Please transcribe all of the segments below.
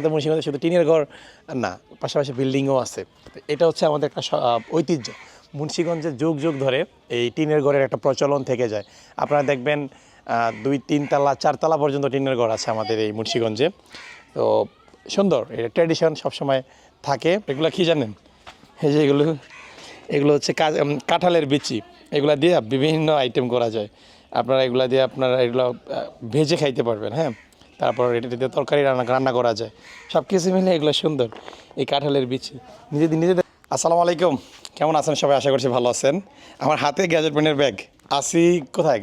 আমাদের মুন্সিগঞ্জে শুধু টিনের ঘর না, পাশাপাশি বিল্ডিংও আছে। এটা হচ্ছে আমাদের একটা ঐতিহ্য। মুন্সিগঞ্জে যুগ যুগ ধরে এই টিনের ঘরের একটা প্রচলন থেকে যায়। আপনারা দেখবেন 2-3 তলা 4 তলা পর্যন্ত টিনের ঘর আছে আমাদের এই মুন্সিগঞ্জে। তো সুন্দর, এটা ট্র্যাডিশন সবসময় থাকে। এগুলো কি জানেন? এই যে এগুলো হচ্ছে কাঁঠালের বিচি, এগুলো দিয়ে বিভিন্ন আইটেম করা যায়। আপনারা এগুলো দিয়ে এগুলো ভেজে খাইতে পারবেন। হ্যাঁ, তারপর এটা দিয়ে তরকারি রান্না করা যায়। সব কিছু মিলে এগুলো সুন্দর, এই কাঁঠালের বিচি নিজেদের। আসসালামু আলাইকুম, কেমন আছেন সবাই? আশা করছি ভালো আছেন। আমার হাতে গ্যাজেট পেনের ব্যাগ। আসি কোথায়?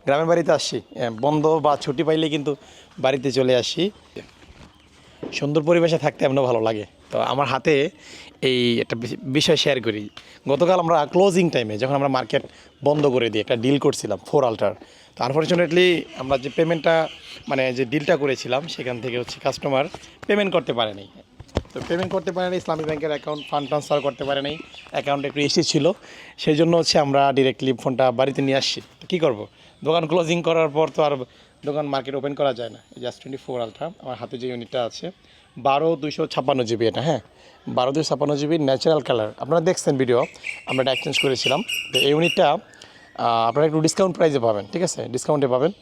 গ্রামের বাড়িতে আসছি। বন্ধ বা ছুটি পাইলে কিন্তু বাড়িতে চলে আসি। সুন্দর পরিবেশে থাকতে এমনও ভালো লাগে। তো আমার হাতে এই একটা বিষয় শেয়ার করি। গতকাল আমরা ক্লোজিং টাইমে যখন আমরা মার্কেট বন্ধ করে দিই একটা ডিল করছিলাম 4 আল্ট্রার। তো আনফর্চুনেটলি আমরা যে পেমেন্টটা যে ডিলটা করেছিলাম সেখান থেকে হচ্ছে কাস্টমার পেমেন্ট করতে পারেনি। তো পেমেন্ট করতে পারেনি, ইসলামী ব্যাংকের অ্যাকাউন্ট ফান্ড ট্রান্সফার করতে পারে নাই, অ্যাকাউন্টে একটু ইস্যু ছিল। সেই জন্য হচ্ছে আমরা ডিরেক্টলি ফোনটা বাড়িতে নিয়ে আসছি। তো কী করবো, দোকান ক্লোজিং করার পর তো আর দোকান মার্কেট ওপেন করা যায় না। জাস্ট 24 আলট্রা আমার হাতে যে ইউনিটটা আছে 12 GB এটা। হ্যাঁ, 12 GB ন্যাচারাল কালার। আপনারা দেখছেন ভিডিও, আমরা এটা এক্সচেঞ্জ করেছিলাম। তো এই ইউনিটটা আপনারা একটু ডিসকাউন্ট প্রাইসে পাবেন, ঠিক আছে? ডিসকাউন্টে পাবেন।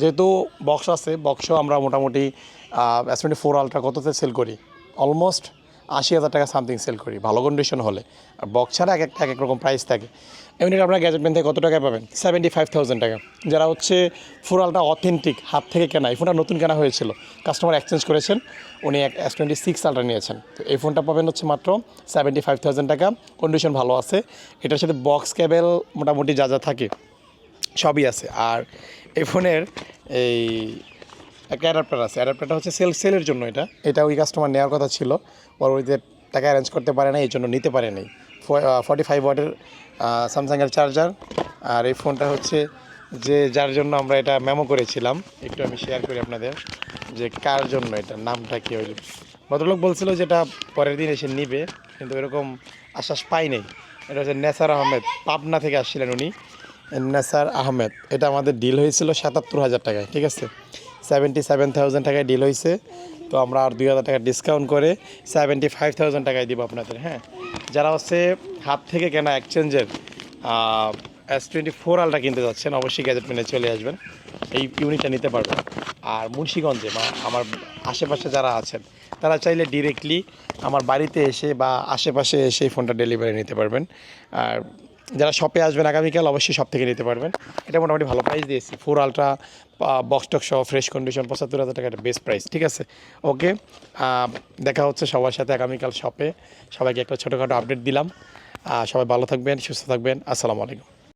যেহেতু বক্স আছে, বক্সও আমরা মোটামুটি S24 আলট্রা কততে সেল করি? অলমোস্ট 80,000 টাকা সামথিং সেল করি ভালো কন্ডিশন হলে। আর বক্স ছাড়া এক এক রকম প্রাইস থাকে। ইউনিট আপনার গ্যাজেট পেন থেকে কত টাকায় পাবেন? 75,000 টাকা। যারা হচ্ছে 4 আলট্রা অথেন্টিক হাত থেকে কেনা, এই ফোনটা নতুন কেনা হয়েছিল, কাস্টমার এক্সচেঞ্জ করেছেন, উনি S26 আলট্রা নিয়েছেন। তো এই ফোনটা পাবেন হচ্ছে মাত্র 75,000 টাকা। কন্ডিশন ভালো আছে। এটার সাথে বক্স কেবেল মোটামুটি যা যা থাকে সবই আছে। আর এই ফোনের এই একটা অ্যাডাপ্টার আছে, অ্যাডাপ্টারটা হচ্ছে সেলের জন্য। এটা ওই কাস্টমার নেওয়ার কথা ছিল, পরবর্তীতে টাকা অ্যারেঞ্জ করতে পারে না, এই জন্য নিতে পারে নাই। 45 ওয়াটের স্যামসাংয়ের চার্জার। আর এই ফোনটা হচ্ছে যার জন্য আমরা এটা মেমো করেছিলাম, একটু আমি শেয়ার করি আপনাদের যে কার জন্য, এটা নামটা কী হইল। ভদ্রলোক বলছিল যে এটা পরের দিন এসে নিবে, কিন্তু এরকম আশ্বাস পাই নাই। এটা হচ্ছে নেসার আহমেদ, পাবনা থেকে আসছিলেন উনি, নেসার আহমেদ। এটা আমাদের ডিল হয়েছিল 77,000 টাকায়, ঠিক আছে? 77,000 টাকায় ডিল হয়েছে। তো আমরা আর 2,000 টাকা ডিসকাউন্ট করে 75,000 টাকায় দিব আপনাদের। হ্যাঁ, যারা হচ্ছে হাত থেকে কেনা এক্সচেঞ্জের S24 আলট্রা কিনতে যাচ্ছেন, অবশ্যই গ্যাজেট মেনে চলে আসবেন, এই ইউনিটটা নিতে পারবেন। আর মুন্সিগঞ্জে বা আমার আশেপাশে যারা আছেন তারা চাইলে ডিরেক্টলি আমার বাড়িতে এসে বা আশেপাশে এসে এই ফোনটা ডেলিভারি নিতে পারবেন। আর যারা শপে আসবেন আগামীকাল, অবশ্যই শপ থেকে নিতে পারবেন। এটা মোটামুটি ভালো প্রাইস দিয়েছি। 4 আলট্রা বক্স টক সহ ফ্রেশ কন্ডিশন 75,000 টাকা, একটা বেস্ট প্রাইস, ঠিক আছে? ওকে, দেখা হচ্ছে সবার সাথে আগামীকাল শপে। সবাইকে একটা ছোটোখাটো আপডেট দিলাম। সবাই ভালো থাকবেন, সুস্থ থাকবেন। আসসালামু আলাইকুম।